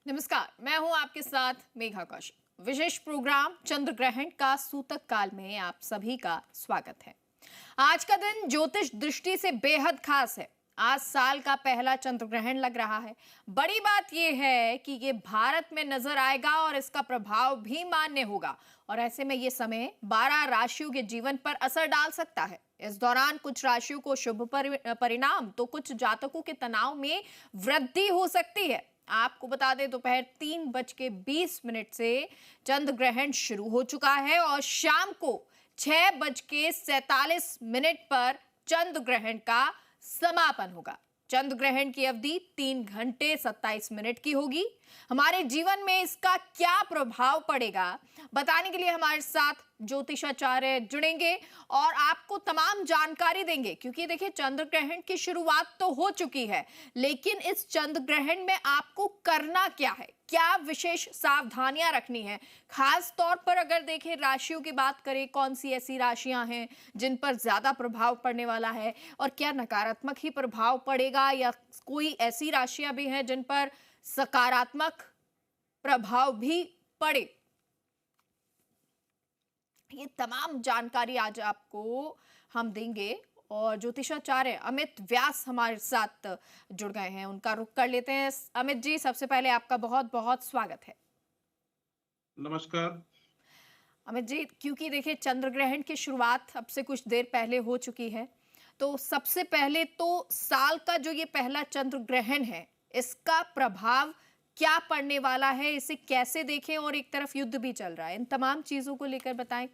नमस्कार, मैं हूं आपके साथ मेघा कौशिक। विशेष प्रोग्राम चंद्र ग्रहण का सूतक काल में आप सभी का स्वागत है। आज का दिन ज्योतिष दृष्टि से बेहद खास है। आज साल का पहला चंद्र ग्रहण लग रहा है। बड़ी बात यह है कि ये भारत में नजर आएगा और इसका प्रभाव भी मान्य होगा। और ऐसे में ये समय 12 राशियों के जीवन पर असर डाल सकता है। इस दौरान कुछ राशियों को शुभ परिणाम तो कुछ जातकों के तनाव में वृद्धि हो सकती है। आपको बता दें, दोपहर 3:20 से चंद्र ग्रहण शुरू हो चुका है और शाम को 6:47 पर चंद्र ग्रहण का समापन होगा। चंद्र ग्रहण की अवधि 3 घंटे 27 मिनट की होगी। हमारे जीवन में इसका क्या प्रभाव पड़ेगा, बताने के लिए हमारे साथ ज्योतिषाचार्य जुड़ेंगे और आपको तमाम जानकारी देंगे। क्योंकि देखिए, चंद्र ग्रहण की शुरुआत तो हो चुकी है, लेकिन इस चंद्र ग्रहण में आपको करना क्या है, क्या विशेष सावधानियां रखनी है। खास तौर पर अगर देखें, राशियों की बात करें, कौन सी ऐसी राशियां हैं जिन पर ज्यादा प्रभाव पड़ने वाला है और क्या नकारात्मक ही प्रभाव पड़ेगा या कोई ऐसी राशियां भी हैं जिन पर सकारात्मक प्रभाव भी पड़े। ये तमाम जानकारी आज आपको हम देंगे और ज्योतिषाचार्य अमित व्यास हमारे साथ जुड़ गए हैं। उनका रुख कर लेते हैं। अमित जी, सबसे पहले आपका बहुत बहुत स्वागत है। नमस्कार। अमित जी, क्योंकि देखिए, चंद्र ग्रहण की शुरुआत अब से कुछ देर पहले हो चुकी है, तो सबसे पहले तो साल का जो ये पहला चंद्र ग्रहण है, इसका प्रभाव क्या पड़ने वाला है, इसे कैसे देखें, और एक तरफ युद्ध भी चल रहा है, इन तमाम चीजों को लेकर बताएं।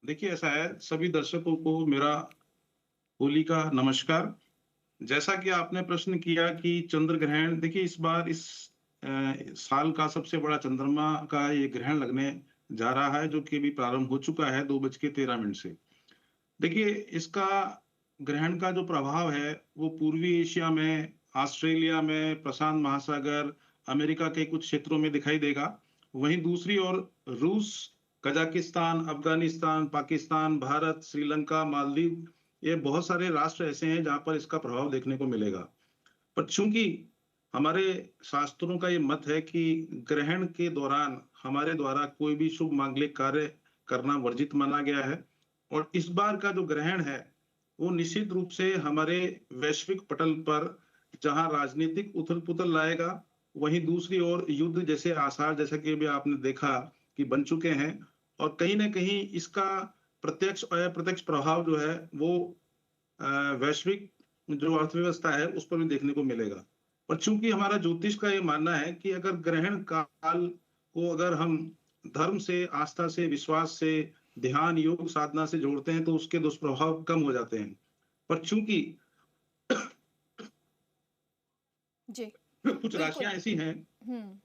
देखिए, ऐसा है, सभी दर्शकों को मेरा होली का नमस्कार। जैसा कि आपने प्रश्न किया कि चंद्र ग्रहण, देखिए इस बार इस साल का सबसे बड़ा चंद्रमा का ये ग्रहण लगने जा रहा है, जो कि अभी प्रारंभ हो चुका है 2:13 से। देखिए, इसका ग्रहण का जो प्रभाव है वो पूर्वी एशिया में, ऑस्ट्रेलिया में, प्रशांत महासागर, अमेरिका के कुछ क्षेत्रों में दिखाई देगा। वहीं दूसरी ओर रूस, कजाकिस्तान, अफगानिस्तान, पाकिस्तान, भारत, श्रीलंका, मालदीव, ये बहुत सारे राष्ट्र ऐसे हैं जहां पर इसका प्रभाव देखने को मिलेगा। पर चूंकि हमारे शास्त्रों का ये मत है कि ग्रहण के दौरान हमारे द्वारा कोई भी शुभ मांगलिक कार्य करना वर्जित माना गया है, और इस बार का जो ग्रहण है वो निश्चित रूप से हमारे वैश्विक पटल पर जहां राजनीतिक उथल पुथल लाएगा, वहीं दूसरी ओर युद्ध जैसे आसार, जैसा कि अभी आपने देखा कि बन चुके हैं, और कहीं ना कहीं इसका प्रत्यक्ष और अप्रत्यक्ष प्रभाव जो है वो वैश्विक जो अर्थव्यवस्था है उस पर भी देखने को मिलेगा। पर चूंकि हमारा ज्योतिष का ये मानना है कि अगर ग्रहण काल को अगर हम धर्म से, आस्था से, विश्वास से, ध्यान, योग, साधना से जोड़ते हैं तो उसके दुष्प्रभाव कम हो जाते हैं। पर चूंकि जी, कुछ बिल्कुल। राशियां ऐसी हैं हम्म।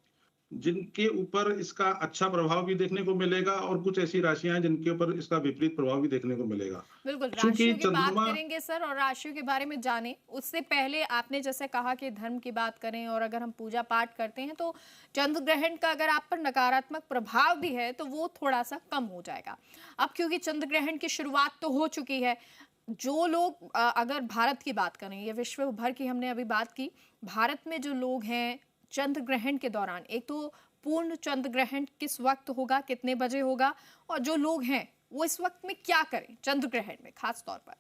जिनके ऊपर इसका अच्छा प्रभाव भी देखने को मिलेगा, और कुछ ऐसी राशियां हैं जिनके ऊपर इसका विपरीत प्रभाव भी देखने को मिलेगा। बिल्कुल, चूंकि राशियों की बात चंद्रमा, करेंगे सर, और राशियों के बारे में जाने उससे पहले आपने जैसे कहा कि धर्म की बात करें और अगर हम पूजा पाठ करते हैं तो चंद्र ग्रहण का अगर आप पर नकारात्मक प्रभाव भी है तो वो थोड़ा सा कम हो जाएगा। अब क्योंकि चंद्र ग्रहण की शुरुआत तो हो चुकी है, जो लोग अगर भारत की बात करें या विश्व भर की हमने अभी बात की, भारत में जो लोग हैं चंद्र ग्रहण के दौरान, एक तो पूर्ण चंद्र ग्रहण किस वक्त होगा, कितने बजे होगा, और जो लोग हैं वो इस वक्त में क्या करें चंद्र ग्रहण में खास तौर पर।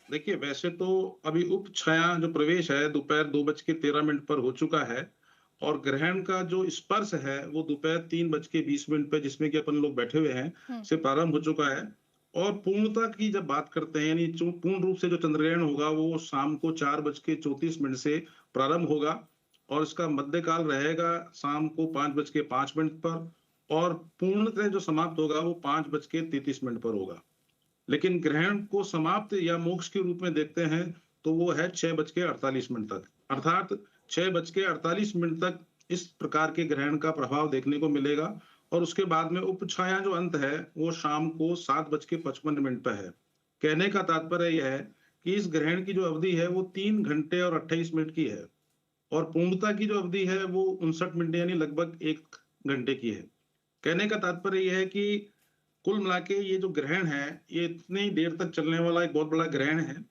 देखिए वैसे तो अभी उप छाया जो प्रवेश है दोपहर 2:13 पर हो चुका है, और ग्रहण का जो स्पर्श है वो दोपहर 3:20 पर, जिसमें कि अपन लोग बैठे हुए हैं, हम्म। से प्रारंभ हो चुका है। और पूर्णता की जब बात करते हैं, यानी जो पूर्ण रूप से जो चंद्रग्रहण होगा वो शाम को 4:34 से प्रारंभ होगा, और इसका मध्यकाल रहेगा शाम को 5:05 पर, और पूर्णतः जो समाप्त होगा वो 5:33 पर होगा। लेकिन ग्रहण को समाप्त या मोक्ष के रूप में देखते हैं तो वो है 6:48 तक, अर्थात 6:48 तक इस प्रकार के ग्रहण का प्रभाव देखने को मिलेगा। और उसके बाद में उपछाया जो अंत है वो शाम को 7:55 पर है। कहने का तात्पर्य यह है कि इस ग्रहण की जो अवधि है वो 3 घंटे और 28 मिनट की है, और पूर्णता की जो अवधि है वो 59 मिनट यानी लगभग 1 घंटे की है। कहने का तात्पर्य यह है कि कुल मिला के ये जो ग्रहण है ये इतनी देर तक चलने वाला एक बहुत बड़ा ग्रहण है,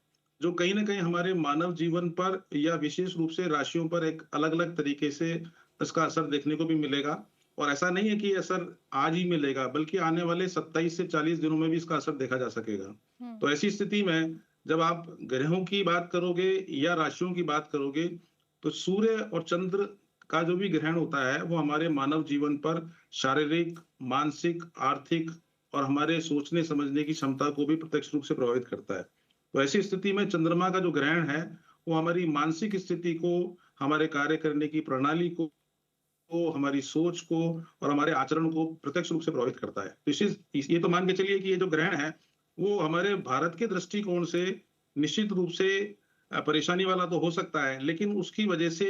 जो कहीं ना कहीं हमारे मानव जीवन पर या विशेष रूप से राशियों पर एक अलग अलग तरीके से इसका असर देखने को भी मिलेगा। और ऐसा नहीं है कि ये असर आज ही मिलेगा, बल्कि आने वाले 27 से 40 दिनों में भी इसका असर देखा जा सकेगा। हम्म। तो ऐसी स्थिति में जब आप ग्रहों की बात करोगे या राशियों की बात करोगे, तो सूर्य और चंद्र का जो भी ग्रहण होता है वो हमारे मानव जीवन पर शारीरिक, मानसिक, आर्थिक और हमारे सोचने समझने की क्षमता को भी प्रत्यक्ष रूप से प्रभावित करता है। तो ऐसी स्थिति में चंद्रमा का जो ग्रहण है वो हमारी मानसिक स्थिति को, हमारे कार्य करने की प्रणाली को, हमारी सोच को और हमारे आचरण को प्रत्यक्ष रूप से प्रभावित करता है। तो ये तो मान के चलिए कि ये जो ग्रहण है वो हमारे भारत के दृष्टिकोण से निश्चित रूप से परेशानी वाला तो हो सकता है, लेकिन उसकी वजह से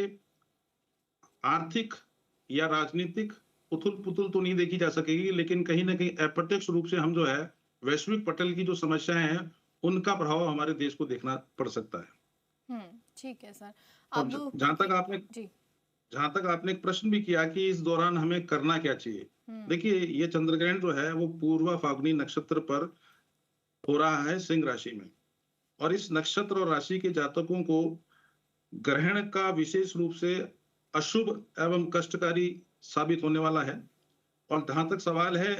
आर्थिक या राजनीतिक उथल-पुथल तो नहीं देखी जा सकेगी, लेकिन कहीं न कहीं अप्रत्यक्ष रूप से हम जो है वैश्विक पटल की जो समस्याएं हैं, उनका प्रभाव हमारे देश को देखना पड़ सकता है। ठीक है सर। और अब जी। जहां तक आपने एक प्रश्न भी किया कि इस दौरान हमें करना क्या चाहिए। देखिए, ये चंद्र ग्रहण जो है वो पूर्वा फाल्गुनी नक्षत्र पर हो रहा है सिंह राशि में, और इस नक्षत्र और राशि के जातकों को ग्रहण का विशेष रूप से अशुभ एवं कष्टकारी साबित होने वाला है। और जहां तक सवाल है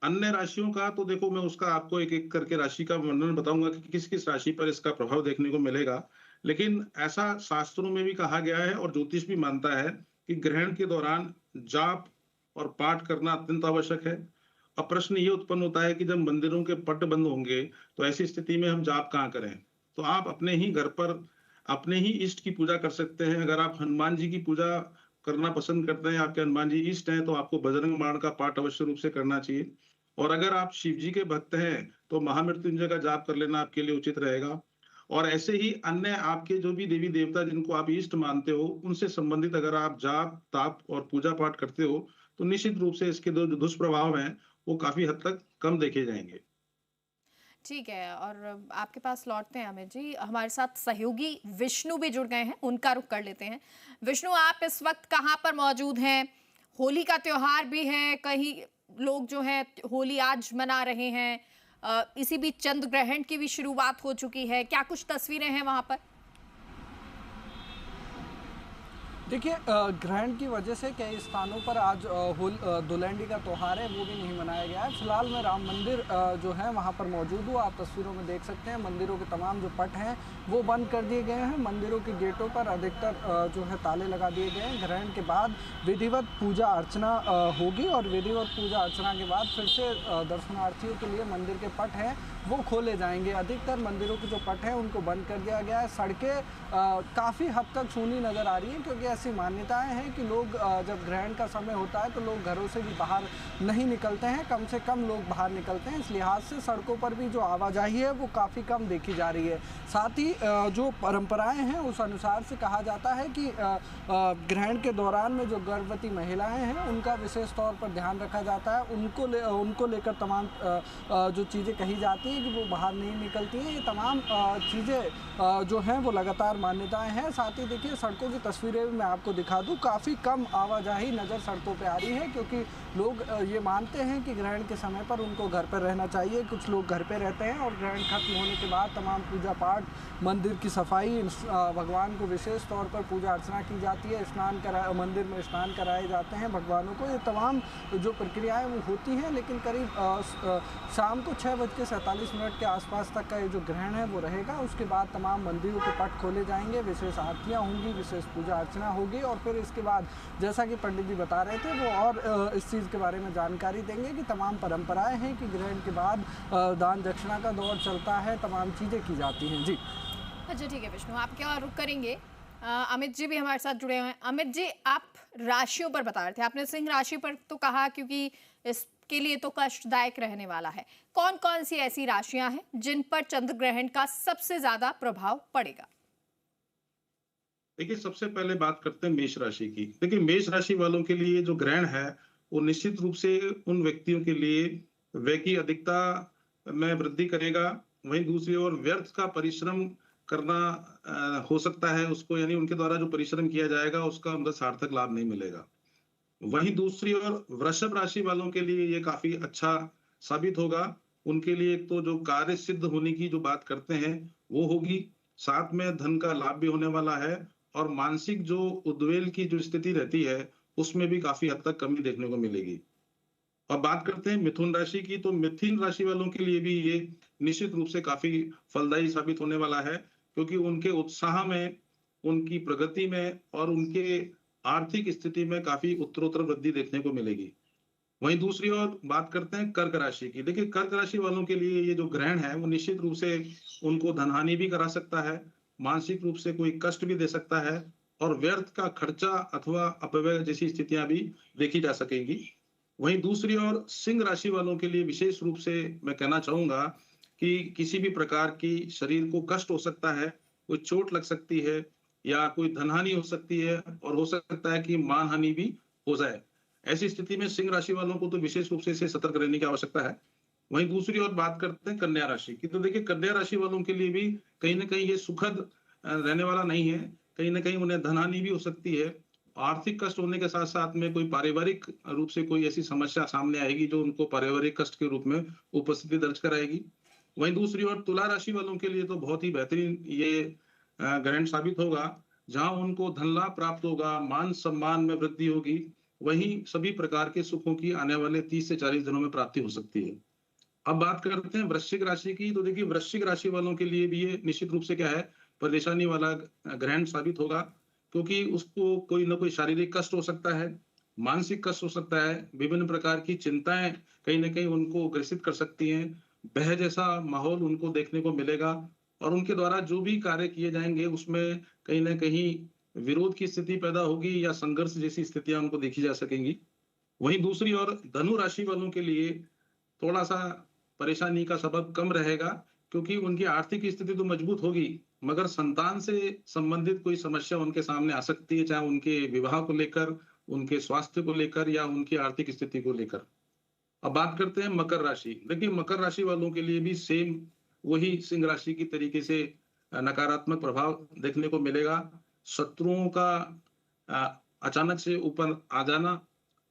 अन्य राशियों का, तो देखो मैं उसका आपको एक एक करके राशि का वर्णन बताऊंगा कि किस किस राशि पर इसका प्रभाव देखने को मिलेगा। लेकिन ऐसा शास्त्रों में भी कहा गया है और ज्योतिष भी मानता है कि ग्रहण के दौरान जाप और पाठ करना अत्यंत आवश्यक है। अब प्रश्न ये उत्पन्न होता है कि जब मंदिरों के पट बंद होंगे तो ऐसी स्थिति में हम जाप कहाँ करें। तो आप अपने ही घर पर अपने ही इष्ट की पूजा कर सकते हैं। अगर आप हनुमान जी की पूजा करना पसंद करते हैं, आपके हनुमान जी इष्ट हैं, तो आपको बजरंग बाण का पाठ अवश्य रूप से करना चाहिए। और अगर आप शिव जी के भक्त हैं तो महामृत्युंजय का जाप कर लेना आपके लिए उचित रहेगा। और ऐसे ही अन्य आपके जो भी देवी देवता जिनको आप इष्ट मानते हो, उनसे संबंधित अगर आप जाप ताप और पूजा पाठ करते हो, तो निश्चित रूप से इसके जो दुष्प्रभाव हैं वो काफी हद तक कम देखे जाएंगे। ठीक है, और आपके पास लौटते हैं अमित जी। हमारे साथ सहयोगी विष्णु भी जुड़ गए हैं, उनका रुख कर लेते हैं। विष्णु, आप इस वक्त कहाँ पर मौजूद हैं? होली का त्योहार भी है, कहीं लोग जो है होली आज मना रहे हैं। इसी बीच चंद्र ग्रहण की भी शुरुआत हो चुकी है, क्या कुछ तस्वीरें हैं वहां पर? देखिए, ग्रहण की वजह से कई स्थानों पर आज धुलंडी का त्यौहार है वो भी नहीं मनाया गया है। फिलहाल मैं राम मंदिर जो है वहाँ पर मौजूद हूँ। आप तस्वीरों में देख सकते हैं मंदिरों के तमाम जो पट हैं वो बंद कर दिए गए हैं। मंदिरों के गेटों पर अधिकतर जो है ताले लगा दिए गए हैं। ग्रहण के बाद विधिवत पूजा अर्चना होगी और विधिवत पूजा अर्चना के बाद फिर से दर्शनार्थियों के लिए मंदिर के पट हैं वो खोले जाएंगे। अधिकतर मंदिरों के जो पट हैं उनको बंद कर दिया गया है। सड़कें काफ़ी हद तक सूनी नज़र आ रही हैं, क्योंकि ऐसी मान्यताएं हैं कि लोग जब ग्रहण का समय होता है तो लोग घरों से भी बाहर नहीं निकलते हैं, कम से कम लोग बाहर निकलते हैं। इस लिहाज से सड़कों पर भी जो आवाजाही है वो काफ़ी कम देखी जा रही है। साथ ही जो परंपराएं हैं उस अनुसार से कहा जाता है कि ग्रहण के दौरान में जो गर्भवती महिलाएं हैं उनका विशेष तौर पर ध्यान रखा जाता है। उनको लेकर तमाम जो चीज़ें कही जाती हैं कि वो बाहर नहीं निकलती हैं। ये तमाम चीज़ें जो हैं वो लगातार मान्यताएं हैं। साथ ही देखिए, सड़कों की तस्वीरें मैं आपको दिखा दूं, काफ़ी कम आवाजाही नज़र सड़कों पे आ रही है, क्योंकि लोग ये मानते हैं कि ग्रहण के समय पर उनको घर पर रहना चाहिए। कुछ लोग घर पे रहते हैं और ग्रहण खत्म होने के बाद तमाम पूजा पाठ, मंदिर की सफाई, भगवान को विशेष तौर पर पूजा अर्चना की जाती है, मंदिर में स्नान कराए जाते हैं भगवानों को। ये तमाम जो प्रक्रियाएँ वो होती हैं, लेकिन करीब शाम को 6:47 के आसपास तक का ये जो ग्रहण है वो रहेगा। उसके बाद तमाम मंदिरों के पट खोले जाएंगे, विशेष आरतियाँ होंगी, विशेष पूजा अर्चना होगी और फिर इसके बाद जैसा कि पंडित जी बता रहे थे वो और इस चीज़ के बारे में जानकारी देंगे कि तमाम परंपराएं हैं कि ग्रहण के बाद दान दक्षिणा का दौर चलता है, तमाम चीज़ें की जाती हैं। जी अच्छा, ठीक है विष्णु, आप क्या रुक करेंगे। अमित जी भी हमारे साथ जुड़े हुए हैं। अमित जी, आप राशियों पर बता रहे थे, आपने सिंह राशि पर तो कहा क्योंकि इसके लिए तो कष्टदायक रहने वाला है। कौन कौन सी ऐसी राशियां हैं जिन पर चंद्र ग्रहण का सबसे ज्यादा प्रभाव पड़ेगा? देखिए, सबसे पहले बात करते हैं मेष राशि की। देखिए, मेष राशि वालों के लिए जो ग्रहण है वो निश्चित रूप से उन व्यक्तियों के लिए व्यय की अधिकता में वृद्धि करेगा। वहीं दूसरी ओर व्यर्थ का परिश्रम करना हो सकता है उसको, यानी उनके द्वारा जो परिश्रम किया जाएगा उसका उनका सार्थक लाभ नहीं मिलेगा। वहीं दूसरी ओर वृषभ राशि वालों के लिए ये काफी अच्छा साबित होगा। उनके लिए एक तो जो कार्य सिद्ध होने की जो बात करते हैं वो होगी। साथ में धन का लाभ भी होने वाला है, और मानसिक जो उद्वेल की जो स्थिति रहती है उसमें भी काफी हद तक कमी देखने को मिलेगी। अब बात करते हैं मिथुन राशि की, तो मिथुन राशि वालों के लिए भी ये निश्चित रूप से काफी फलदायी साबित होने वाला है, क्योंकि उनके उत्साह में, उनकी प्रगति में और उनके आर्थिक स्थिति में काफी उत्तरोत्तर वृद्धि देखने को मिलेगी। वहीं दूसरी ओर बात करते हैं कर्क राशि की। देखिए, कर्क राशि वालों के लिए ये जो ग्रहण है वो निश्चित रूप से उनको धनहानि भी करा सकता है, मानसिक रूप से कोई कष्ट भी दे सकता है, और व्यर्थ का खर्चा अथवा अपव्यय जैसी स्थितियां भी देखी जा सकेंगी। वहीं दूसरी ओर सिंह राशि वालों के लिए विशेष रूप से मैं कहना चाहूंगा कि किसी भी प्रकार की शरीर को कष्ट हो सकता है, कोई चोट लग सकती है, या कोई धनहानि हो सकती है, और हो सकता है कि मानहानि भी हो जाए। ऐसी स्थिति में सिंह राशि वालों को तो विशेष रूप से इसे सतर्क रहने की आवश्यकता है। वहीं दूसरी ओर बात करते हैं कन्या राशि की, तो देखिए कन्या राशि वालों के लिए भी कहीं ना कहीं ये सुखद रहने वाला नहीं है। कहीं ना कहीं उन्हें धनहानि भी हो सकती है, आर्थिक कष्ट होने के साथ साथ में कोई पारिवारिक रूप से कोई ऐसी समस्या सामने आएगी जो उनको पारिवारिक कष्ट के रूप में उपस्थिति दर्ज कराएगी। वहीं दूसरी ओर तुला राशि वालों के लिए तो बहुत ही बेहतरीन ये ग्रहण साबित होगा, जहां उनको धन लाभ प्राप्त होगा, मान सम्मान में वृद्धि होगी, वहीं सभी प्रकार के सुखों की आने वाले 30 से 40 दिनों में प्राप्ति हो सकती है। अब बात करते हैं वृश्चिक राशि की, तो देखिए वृश्चिक राशि वालों के लिए भी ये निश्चित रूप से क्या है, परेशानी वाला ग्रहण साबित होगा, क्योंकि उसको कोई ना कोई शारीरिक कष्ट हो सकता है, मानसिक कष्ट हो सकता है, विभिन्न प्रकार की चिंताएं कहीं ना कहीं उनको ग्रसित कर सकती हैं, भय जैसा माहौल उनको देखने को मिलेगा, और उनके द्वारा जो भी कार्य किए जाएंगे उसमें कहीं ना कहीं विरोध की स्थिति पैदा होगी, या संघर्ष जैसी स्थितियां उनको देखी जा सकेंगी। वहीं दूसरी ओर धनु राशि वालों के लिए थोड़ा सा परेशानी का सबब कम रहेगा, क्योंकि उनकी आर्थिक स्थिति तो मजबूत होगी, मगर संतान से संबंधित कोई समस्या उनके सामने आ सकती है, चाहे उनके विवाह को लेकर, उनके स्वास्थ्य को लेकर, या उनकी आर्थिक स्थिति को लेकर। अब बात करते हैं मकर राशि। देखिए मकर राशि वालों के लिए भी सेम वही सिंह राशि की तरीके से नकारात्मक प्रभाव देखने को मिलेगा। शत्रुओं का अचानक से ऊपर आ जाना,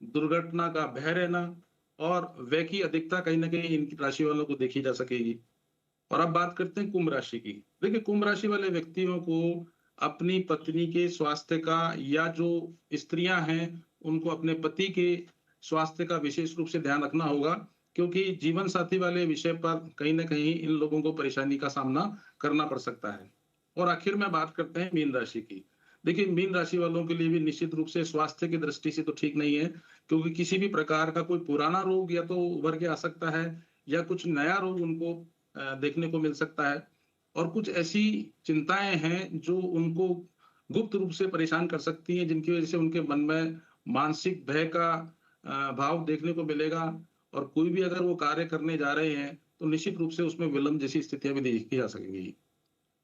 दुर्घटना का भय रहना, और व्यय की अधिकता कहीं ना कहीं इन राशि वालों को देखी जा सकेगी। और अब बात करते हैं कुंभ राशि की। देखिए कुंभ राशि वाले व्यक्तियों को अपनी पत्नी के स्वास्थ्य का, या जो स्त्रियां हैं उनको अपने पति के स्वास्थ्य का विशेष रूप से ध्यान रखना होगा, क्योंकि जीवन साथी वाले विषय पर कहीं ना कहीं इन लोगों को परेशानी का सामना करना पड़ सकता है। और आखिर में बात करते हैं मीन राशि की। देखिए मीन राशि वालों के लिए भी निश्चित रूप से स्वास्थ्य की दृष्टि से तो ठीक नहीं है, क्योंकि किसी भी प्रकार का कोई पुराना रोग या तो उभर के आ सकता है, या कुछ नया रोग उनको देखने को मिल सकता है, और कुछ ऐसी चिंताएं हैं जो उनको गुप्त रूप से परेशान कर सकती हैं, जिनकी वजह से उनके मन में मानसिक भय का भाव देखने को मिलेगा, और कोई भी अगर वो कार्य करने जा रहे हैं तो निश्चित रूप से उसमें विलंब जैसी स्थितियां भी देखी जा सकेंगी।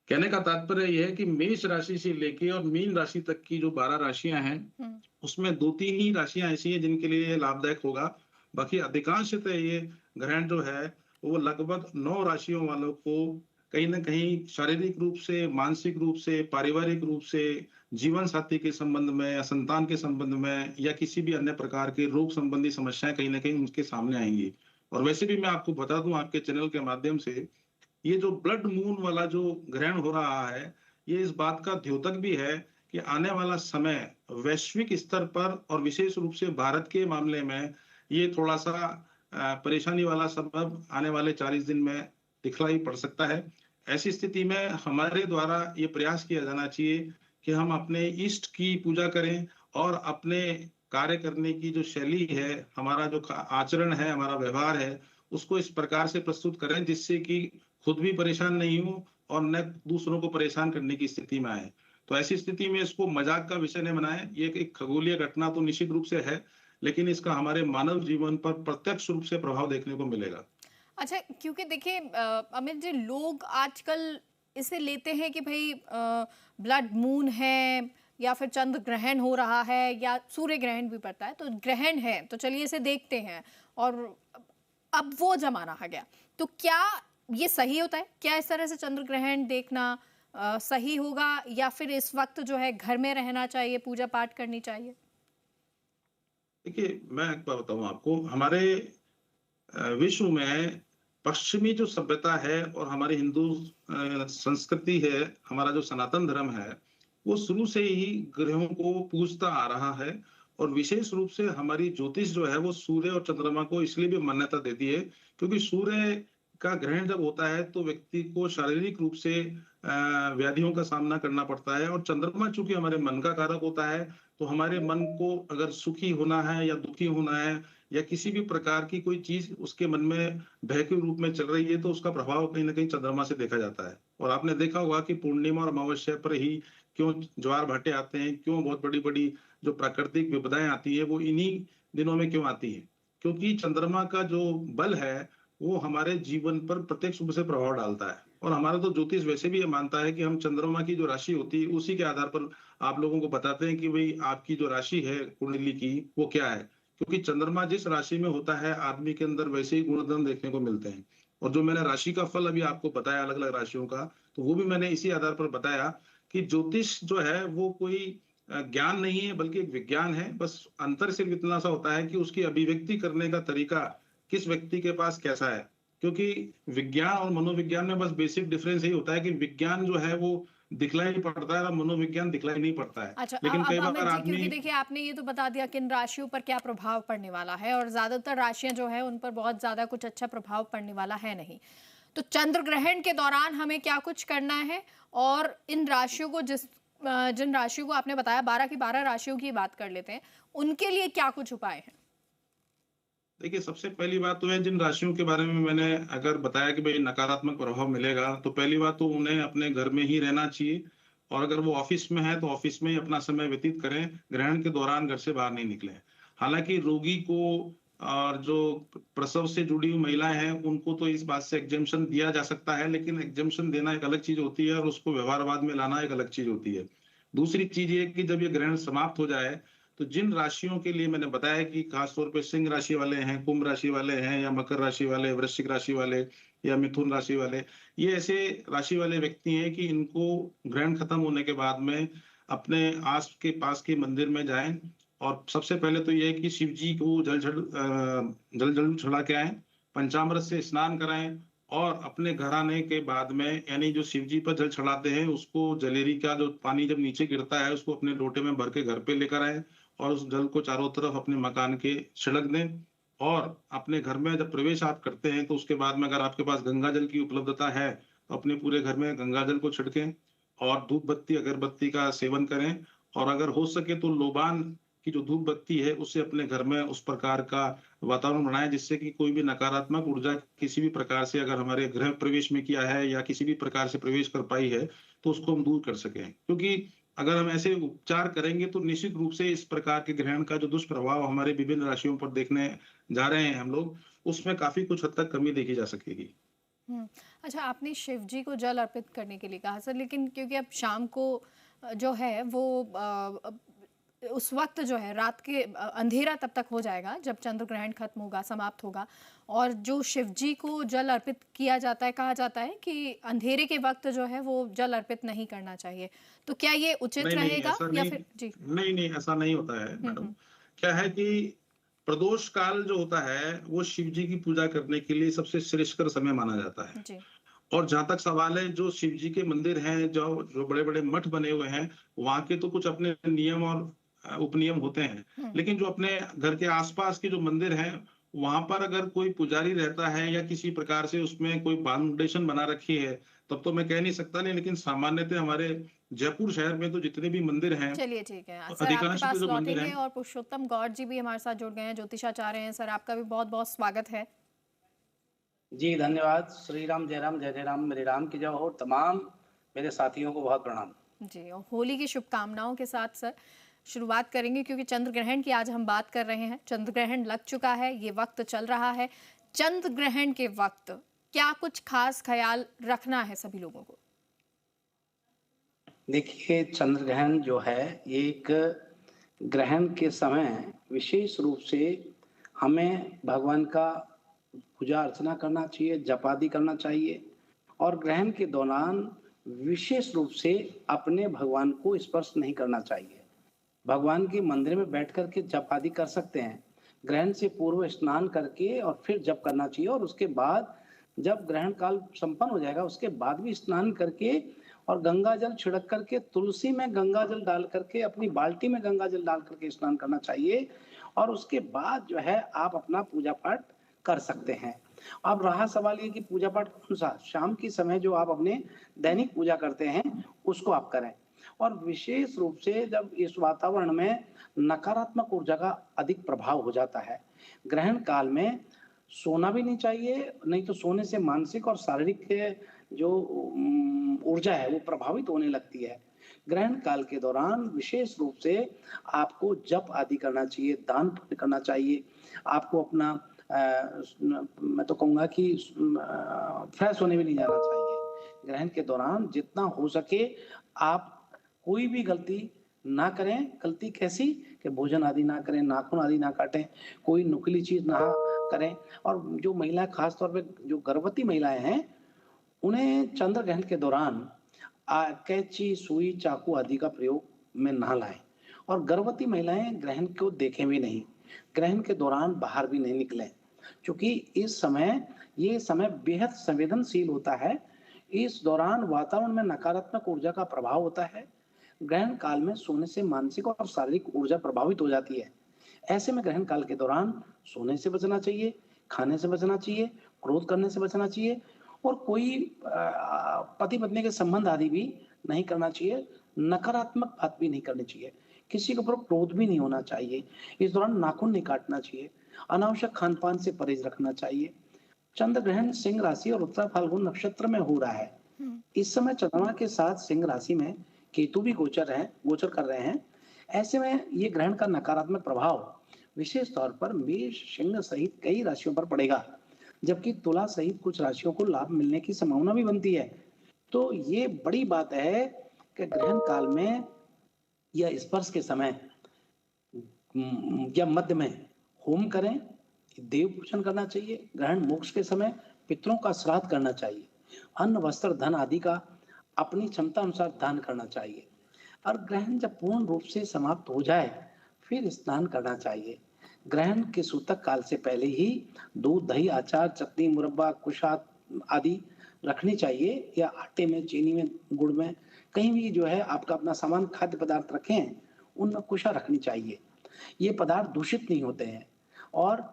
कहने का तात्पर्य यह है कि मेष राशि से लेके और मीन राशि तक की जो 12 राशियां हैं, उसमें 2-3 ही राशियां ऐसी हैं जिनके लिए ये लाभदायक होगा। बाकी अधिकांशतः ये ग्रहण जो है वो लगभग 9 राशियों वालों को कहीं ना कहीं शारीरिक रूप से, मानसिक रूप से, पारिवारिक रूप से, जीवन साथी के संबंध में, या संतान के संबंध में, या किसी भी अन्य प्रकार के रोग संबंधी समस्याएं कहीं ना कहीं उनके सामने आएंगी। और वैसे भी मैं आपको बता दूं आपके चैनल के माध्यम से, ये जो ब्लड मून वाला जो ग्रहण हो रहा है, ये इस बात का द्योतक भी है कि आने वाला समय वैश्विक स्तर पर, और विशेष रूप से भारत के मामले में, ये थोड़ा सा परेशानी वाला सबब आने वाले 40 दिन में दिखलाई पड़ सकता है। ऐसी स्थिति में हमारे द्वारा ये प्रयास किया जाना चाहिए कि हम अपने इष्ट की पूजा करें, और अपने कार्य करने की जो शैली है, हमारा जो आचरण है, हमारा व्यवहार है, उसको इस प्रकार से प्रस्तुत करें जिससे कि खुद भी परेशान नहीं हो और न दूसरों को परेशान करने की स्थिति में आए। तो ऐसी स्थिति में इसको मजाक का विषय न बनाएं। ये एक खगोलीय घटना तो निश्चित रूप से है, लेकिन इसका हमारे मानव जीवन पर प्रत्यक्ष रूप से प्रभाव देखने को मिलेगा। अच्छा, क्योंकि देखिए अमित जी, लोग आजकल इसे लेते हैं कि भाई ब्लड मून है, या फिर चंद्र ग्रहण हो रहा है, या सूर्य ग्रहण भी पड़ता है, तो ग्रहण है तो चलिए इसे देखते हैं, और अब वो जमाना आ गया। तो क्या ये सही होता है? क्या इस तरह से चंद्र ग्रहण देखना सही होगा, या फिर इस वक्त जो है घर में रहना चाहिए, पूजा पाठ करनी चाहिए? देखिए मैं एक बात बताऊं आपको, हमारे विश्व में पश्चिमी जो सभ्यता है और हमारी हिंदू संस्कृति है, हमारा जो सनातन धर्म है, वो शुरू से ही ग्रहों को पूजता आ रहा है। और विशेष रूप से हमारी ज्योतिष जो है वो सूर्य और चंद्रमा को इसलिए भी मान्यता देती है क्योंकि सूर्य का ग्रहण जब होता है तो व्यक्ति को शारीरिक रूप से व्याधियों का सामना करना पड़ता है, और चंद्रमा चूंकि हमारे मन का कारक होता है तो हमारे मन को अगर सुखी होना है या दुखी होना है या किसी भी प्रकार की कोई चीज उसके मन में भय के रूप में चल रही है तो उसका प्रभाव कहीं ना कहीं चंद्रमा से देखा जाता है। और आपने देखा होगा कि पूर्णिमा और अमावस्या पर ही क्यों ज्वार भाटे आते हैं, क्यों बहुत बड़ी बड़ी जो प्राकृतिक विपदाएं आती है वो इन्हीं दिनों में क्यों आती है, क्योंकि चंद्रमा का जो बल है वो हमारे जीवन पर प्रत्यक्ष रूप से प्रभाव डालता है। और हमारा तो ज्योतिष वैसे भी ये मानता है कि हम चंद्रमा की जो राशि होती है उसी के आधार पर आप लोगों को बताते हैं कि भाई आपकी जो राशि है कुंडली की वो क्या है, क्योंकि चंद्रमा जिस राशि में होता है आदमी के अंदर वैसे ही गुणधर्म देखने को मिलते हैं। और जो मैंने राशि का फल अभी आपको बताया अलग अलग राशियों का, तो वो भी मैंने इसी आधार पर बताया कि ज्योतिष जो है वो कोई ज्ञान नहीं है बल्कि एक विज्ञान है। बस अंतर सिर्फ इतना सा होता है कि उसकी अभिव्यक्ति करने का तरीका किस व्यक्ति के पास कैसा है, क्योंकि विज्ञान और मनोविज्ञान में बस बेसिक डिफरेंस यही होता है कि विज्ञान जो है वो दिखलाई पड़ता है और मनोविज्ञान दिखलाई नहीं पड़ता है। अच्छा, लेकिन कई अब बार अमित जी, आदमी क्योंकि देखिए आपने ये तो बता दिया कि इन राशियों पर क्या प्रभाव पड़ने वाला है, और ज्यादातर राशियां जो है उन पर बहुत ज्यादा कुछ अच्छा प्रभाव पड़ने वाला है नहीं। तो चंद्र ग्रहण के दौरान हमें क्या कुछ करना है, और इन राशियों को जिन राशियों को आपने बताया 12 की 12 राशियों की बात कर लेते हैं, उनके लिए क्या कुछ उपाय हैं? देखिए, सबसे पहली बात तो है जिन राशियों के बारे में मैंने अगर बताया कि भाई नकारात्मक प्रभाव मिलेगा, तो पहली बात तो उन्हें अपने घर में ही रहना चाहिए, और अगर वो ऑफिस में है तो ऑफिस में ही अपना समय व्यतीत करें, ग्रहण के दौरान घर से बाहर नहीं निकलें। हालांकि रोगी को और जो प्रसव से जुड़ी हुई महिलाएं हैं उनको तो इस बात से एग्जेम्पशन दिया जा सकता है, लेकिन एग्जेम्पशन देना एक अलग चीज होती है और उसको व्यवहारवाद में लाना एक अलग चीज होती है। दूसरी चीज ये कि जब ये ग्रहण समाप्त हो जाए तो जिन राशियों के लिए मैंने बताया कि खासतौर पे सिंह राशि वाले हैं, कुंभ राशि वाले हैं, या मकर राशि वाले, वृश्चिक राशि वाले, या मिथुन राशि वाले, ये ऐसे राशि वाले व्यक्ति हैं कि इनको ग्रहण खत्म होने के बाद में अपने आस के पास के मंदिर में जाएं, और सबसे पहले तो ये है कि शिव जी को जल चढ़ा के आए, पंचामृत से स्नान कराएं, और अपने घर आने के बाद में यानी जो शिव जी पर जल चढ़ाते हैं उसको जलेरी का जो पानी जब नीचे गिरता है उसको अपने लोटे में भर के घर पे लेकर आए, और उस जल को चारों तरफ अपने मकान के छिड़क दें। और अपने घर में जब प्रवेश आप करते हैं तो उसके बाद में अगर आपके पास गंगा जल की उपलब्धता है तो अपने पूरे घर में गंगा जल को छिड़कें, और धूप बत्ती अगरबत्ती का सेवन करें, और अगर हो सके तो लोबान की जो धूप बत्ती है उससे अपने घर में उस प्रकार का वातावरण बनाएं जिससे कि कोई भी नकारात्मक ऊर्जा किसी भी प्रकार से अगर हमारे गृह प्रवेश में किया है या किसी भी प्रकार से प्रवेश कर पाई है तो उसको हम दूर कर सकें। क्योंकि अगर हम ऐसे उपचार करेंगे तो निश्चित रूप से इस प्रकार के ग्रहण का जो दुष्प्रभाव हमारे विभिन्न राशियों पर देखने जा रहे हैं हम लोग, उसमें काफी कुछ हद तक कमी देखी जा सकेगी। अच्छा, आपने शिव जी को जल अर्पित करने के लिए कहा सर, लेकिन क्योंकि अब शाम को जो है वो उस वक्त जो है रात के अंधेरा तब तक हो जाएगा जब चंद्र ग्रहण खत्म होगा, समाप्त होगा, और जो शिव जी को जल अर्पित किया जाता है, कहा जाता है कि अंधेरे के वक्त जो है वो जल अर्पित नहीं करना चाहिए, तो क्या ये उचित रहेगा या फिर? जी नहीं, ऐसा नहीं होता है मैडम। क्या है कि प्रदोष काल जो होता है वो शिव जी की पूजा करने के लिए सबसे श्रेष्ठकर समय माना जाता है जी। और जहां तक सवाल है, जो शिव जी के मंदिर हैं, जो बड़े बड़े मठ बने हुए हैं, वहां के तो कुछ अपने नियम और उपनियम होते हैं, लेकिन जो अपने घर के आसपास के जो मंदिर हैं वहां पर अगर कोई पुजारी रहता है या किसी प्रकार से उसमें कोई फाउंडेशन बना रखी है तब तो मैं कह नहीं सकता, नहीं, लेकिन सामान्यतः हमारे जयपुर शहर में तो जितने भी मंदिर हैं, चलिए ठीक है तो सर, आपके अधिकांश पास जो मंदिर लौटेंगे, हैं। और पुरुषोत्तम गौड़ जी भी हमारे साथ जुड़ गए हैं, ज्योतिषाचार्य हैं सर, आपका भी बहुत बहुत स्वागत है। जी धन्यवाद। श्री राम, जय राम, जय जय राम, मेरे राम की जय हो। तमाम मेरे साथियों को बहुत प्रणाम जी, और होली की शुभकामनाओं के साथ सर शुरुआत करेंगे, क्योंकि चंद्र ग्रहण की आज हम बात कर रहे हैं। चंद्र ग्रहण लग चुका है, ये वक्त चल रहा है। चंद्र ग्रहण के वक्त क्या कुछ खास ख्याल रखना है सभी लोगों को? देखिए, चंद्र ग्रहण जो है ये एक ग्रहण के समय विशेष रूप से हमें भगवान का पूजा अर्चना करना चाहिए, जप आदि करना चाहिए, और ग्रहण के दौरान विशेष रूप से अपने भगवान को स्पर्श नहीं करना चाहिए। भगवान के मंदिर में बैठ करके जप आदि कर सकते हैं, ग्रहण से पूर्व स्नान करके और फिर जप करना चाहिए, और उसके बाद जब ग्रहण काल संपन्न हो जाएगा उसके बाद भी स्नान करके और गंगा जल छिड़क करके, तुलसी में गंगा जल डाल करके, अपनी बाल्टी में गंगा जल डाल करके स्नान करना चाहिए। और उसके बाद जो है आप अपना पूजा पाठ कर सकते हैं। अब रहा सवाल ये कि पूजा पाठ कौन सा, शाम के समय जो आप अपने दैनिक पूजा करते हैं उसको आप करें। और विशेष रूप से जब इस वातावरण में नकारात्मक ऊर्जा का अधिक प्रभाव हो जाता है, ग्रहण काल में सोना भी नहीं चाहिए, नहीं तो सोने से मानसिक और शारीरिक जो ऊर्जा है वो प्रभावित होने लगती है। ग्रहण काल के दौरान विशेष रूप से आपको जप आदि करना चाहिए, दान पुण्य करना चाहिए। आपको अपना मैं तो कहूँगा कि फ्रेश होने भी नहीं जाना चाहिए। ग्रहण के दौरान जितना हो सके आप कोई भी गलती ना करें। गलती कैसी कि भोजन आदि ना करें, नाखून आदि ना काटें, कोई नुकीली चीज ना करें। और जो महिला खास तौर पे जो गर्भवती महिलाएं हैं उन्हें चंद्र ग्रहण के दौरान कैंची, सुई, चाकू आदि का प्रयोग में ना लाएं। और गर्भवती महिलाएं ग्रहण को देखें भी नहीं, ग्रहण के दौरान बाहर भी नहीं निकलें, क्योंकि इस समय ये समय बेहद संवेदनशील होता है। इस दौरान वातावरण में नकारात्मक ऊर्जा का प्रभाव होता है। ग्रहण काल में सोने से मानसिक और शारीरिक ऊर्जा प्रभावित हो जाती है। ऐसे में ग्रहण काल के दौरान सोने से बचना चाहिए, खाने से बचना चाहिए, क्रोध करने से बचना चाहिए और कोई पति पत्नी के संबंध आदि भी नहीं करना चाहिए। नकारात्मक बात भी नहीं करनी चाहिए, किसी के ऊपर क्रोध भी नहीं होना चाहिए। इस दौरान नाखून नहीं काटना चाहिए, अनावश्यक खान पान से परहेज रखना चाहिए। चंद्र ग्रहण सिंह राशि और उत्तरा फाल्गुन नक्षत्र में हो रहा है। इस समय चंद्रमा के साथ सिंह राशि में केतु भी गोचर कर रहे हैं। ऐसे में ये ग्रहण का नकारात्मक प्रभाव विशेष तौर पर मेष, सिंह सहित कई राशियों पर पड़ेगा, जबकि तुला सहित कुछ राशियों को लाभ मिलने की संभावना भी बनती है। तो ये बड़ी बात है कि ग्रहण काल में या स्पर्श के समय या मध्य में होम करें, देव पूजन करना चाहिए। ग्रहण मोक्ष के समय पितरों का श्राद्ध करना चाहिए। अन्न, वस्त्र, धन आदि का अपनी क्षमता अनुसार दान करना चाहिए। और ग्रहण जब पूर्ण रूप से समाप्त हो जाए फिर स्नान करना चाहिए। ग्रहण के सूतक काल से पहले ही दूध, दही, अचार, चटनी, मुरब्बा, कुशाद आदि रखनी चाहिए, या आटे में, चीनी में, गुड़ में, कहीं भी जो है आपका अपना सामान खाद्य पदार्थ रखें उनमें कुशा रखनी चाहिए। ये पदार्थ दूषित नहीं होते हैं। और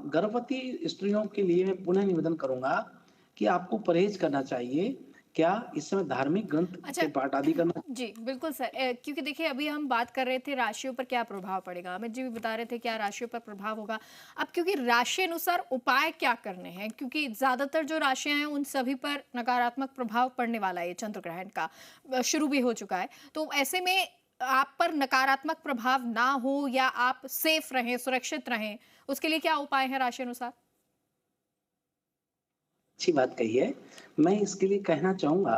गर्भवती स्त्रियों के लिए मैं पुनः निवेदन करूंगा कि आपको परहेज करना चाहिए। क्या इस समय धार्मिक ग्रंथ के पाठ आदि करना? जी बिल्कुल सर, क्योंकि देखिए अभी हम बात कर रहे थे राशियों पर क्या प्रभाव पड़ेगा, अमित जी भी बता रहे थे क्या राशियों पर प्रभाव होगा। अब क्योंकि राशि अनुसार उपाय क्या करने हैं, क्योंकि ज्यादातर जो राशियां हैं उन सभी पर नकारात्मक प्रभाव पड़ने वाला है, चंद्र ग्रहण का शुरू भी हो चुका है। तो ऐसे में आप पर नकारात्मक प्रभाव ना हो या आप सेफ रहें, सुरक्षित रहें, उसके लिए क्या उपाय है राशि अनुसार? अच्छी बात कही है। मैं इसके लिए कहना चाहूंगा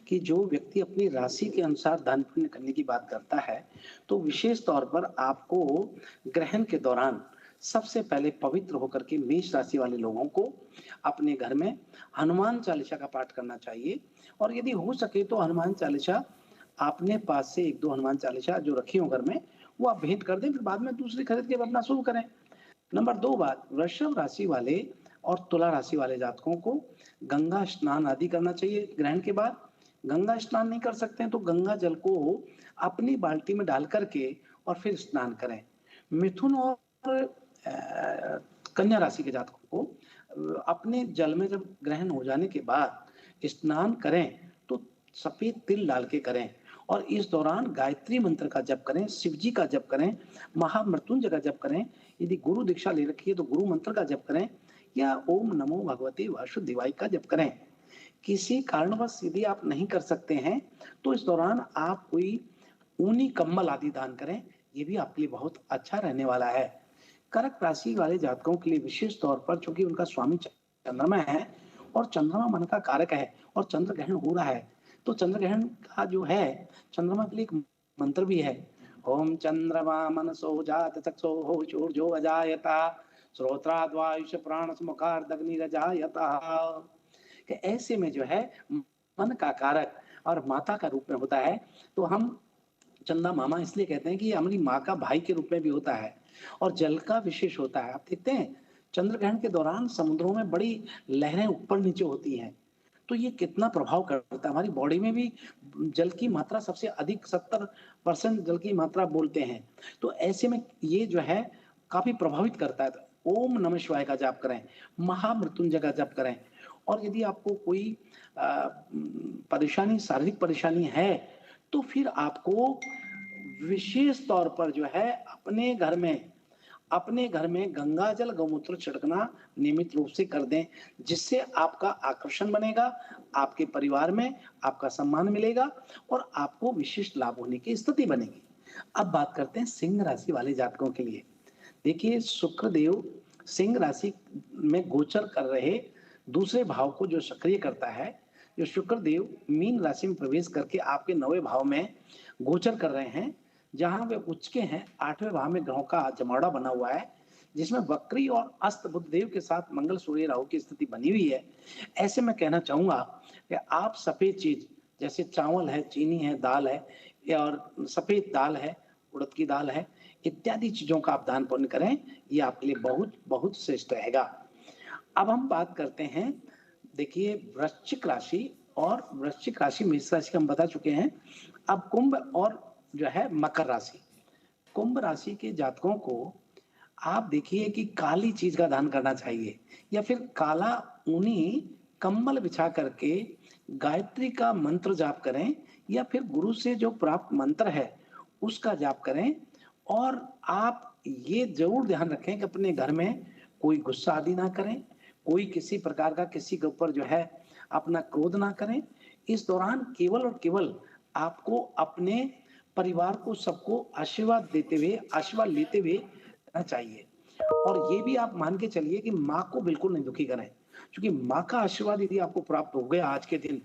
कि जो व्यक्ति अपनी राशि के अनुसार दान पुण्य करने की बात करता है, तो विशेष तौर पर आपको ग्रहण के दौरान सबसे पहले पवित्र होकर के मेष राशि वाले लोगों को अपने घर में हनुमान चालीसा का पाठ करना चाहिए। और यदि हो सके तो हनुमान चालीसा आपने पास से 1-2 हनुमान चालीसा जो रखी हो घर में वो आप भेंट कर दें, फिर बाद में दूसरी खरीद के अपना शुरू करें। नंबर 2 बात, वृषभ राशि वाले और तुला राशि वाले जातकों को गंगा स्नान आदि करना चाहिए। ग्रहण के बाद गंगा स्नान नहीं कर सकते हैं तो गंगा जल को अपनी बाल्टी में डाल करके और फिर स्नान करें। मिथुन और कन्या राशि के जातकों को अपने जल में जब ग्रहण हो जाने के बाद स्नान करें तो सफेद तिल डाल के करें। और इस दौरान गायत्री मंत्र का जप करें, शिव जी का जप करें, महामृत्युंजय का जप करें। यदि गुरु दीक्षा ले रखी है तो गुरु मंत्र का जप करें या ओम नमो भगवते वासुदेवाय का जप करें। किसी कारणवश यदि आप नहीं कर सकते हैं तो इस दौरान आप कोई ऊनी कंबल आदि दान करें, ये भी आपके लिए बहुत अच्छा रहने वाला है। कर्क राशि वाले जातकों के लिए विशेष तौर पर, चूंकि उनका स्वामी चंद्रमा है और चंद्रमा मन का कारक है और चंद्र ग्रहण हो रहा है, तो चंद्र ग्रहण का जो है चंद्रमा के लिए एक मंत्र भी है, ओम चंद्रमा मनसो जात चक्षो हो चूर्जो अजायता श्रोत्राद्वायुष प्राण मुखार्दग्निरजायता। ऐसे में जो है मन का कारक और माता का रूप में होता है, तो हम चंदा मामा इसलिए कहते हैं कि हमारी माँ का भाई के रूप में भी होता है। और जल का विशेष होता है। आप देखते हैं चंद्र ग्रहण के दौरान समुद्रों में बड़ी लहरें ऊपर नीचे होती हैं, तो ये कितना प्रभाव करता है हमारी बॉडी में भी। जल की मात्रा सबसे अधिक 70% जल की मात्रा बोलते हैं, तो ऐसे में ये जो है काफी प्रभावित करता है। तो ओम नमः शिवाय का जाप करें, महामृत्युंजय का जाप करें। और यदि आपको कोई परेशानी, शारीरिक परेशानी है, तो फिर आपको विशेष तौर पर जो है अपने घर में गंगा जल गौमूत्र छिड़कना नियमित रूप से कर दें, जिससे आपका आकर्षण बनेगा, आपके परिवार में आपका सम्मान मिलेगा और आपको विशिष्ट लाभ होने की स्थिति बनेगी। अब बात करते हैं सिंह राशि वाले जातकों के लिए। देखिए, शुक्रदेव सिंह राशि में गोचर कर रहे दूसरे भाव को जो सक्रिय करता है, जो शुक्रदेव मीन राशि में प्रवेश करके आपके 9वें भाव में गोचर कर रहे हैं, जहां वे उच्च के हैं। 8वें भाव में ग्रहों का जमावड़ा बना हुआ है, जिसमें वक्री और अस्त बुधदेव के साथ मंगल सूर्य राहु की स्थिति बनी हुई है। ऐसे में कहना चाहूंगा कि आप सफेद चीज जैसे चावल है, चीनी है, दाल है और सफेद दाल है, उड़द की दाल है, इत्यादि चीजों का आप दान पुण्य करें, ये आपके लिए बहुत बहुत श्रेष्ठ रहेगा। अब हम बात करते हैं, देखिए, वृश्चिक राशि। और वृश्चिक राशि मेष राशि का हम बता चुके हैं। अब कुंभ और जो है मकर राशि। कुंभ राशि के जातकों को आप देखिए कि काली चीज का दान करना चाहिए, या फिर काला ऊनी कंबल बिछा करके गायत्री का मंत्र जाप करें, या फिर गुरु से जो प्राप्त मंत्र है उसका जाप करें। और आप ये जरूर ध्यान रखें कि अपने घर में कोई गुस्सा आदि ना करें, कोई किसी प्रकार का किसी के ऊपर जो है अपना क्रोध ना करें। इस दौरान केवल और केवल आपको अपने परिवार को, सबको आशीर्वाद देते हुए, आशीर्वाद लेते हुए रहना चाहिए। और ये भी आप मान के चलिए कि माँ को बिल्कुल नहीं दुखी करें, क्योंकि माँ का आशीर्वाद यदि आपको प्राप्त हो गया आज के दिन,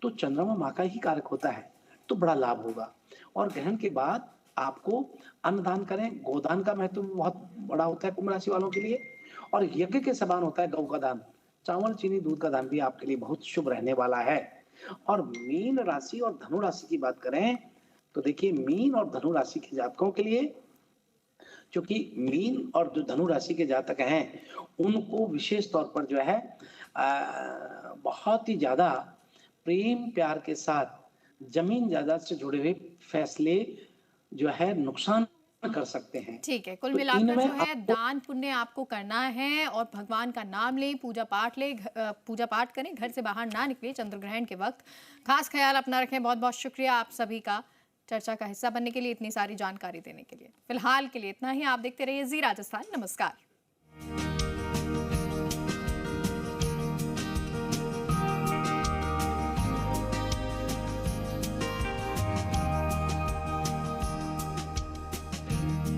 तो चंद्रमा माँ का ही कारक होता है, तो बड़ा लाभ होगा। और ग्रहण के बाद आपको अन्नदान करें। गोदान का महत्व बहुत बड़ा होता है कुंभ राशि वालों के लिए, और यज्ञ के समान होता है गौ का दान। चावल, चीनी, दूध का दान भी आपके लिए बहुत शुभ रहने वाला है। और मीन राशि और धनु राशि की बात करें, तो देखिए, मीन और धनु राशि के जातकों के लिए, क्योंकि मीन और जो धनु राशि के जातक हैं, उनको विशेष तौर पर जो है बहुत ही ज्यादा प्रेम प्यार के साथ जमीन जायदाद से जुड़े हुए फैसले जो है नुकसान कर सकते हैं। ठीक है, कुल तो मिलाकर इनमें जो है दान पुण्य आपको करना है और भगवान का नाम लें, पूजा पाठ करें, घर से बाहर ना निकले चंद्र ग्रहण के वक्त। खास ख्याल अपना रखें। बहुत बहुत शुक्रिया आप सभी का चर्चा का हिस्सा बनने के लिए, इतनी सारी जानकारी देने के लिए। फिलहाल के लिए इतना ही। आप देखते रहिए जी राजस्थान। नमस्कार।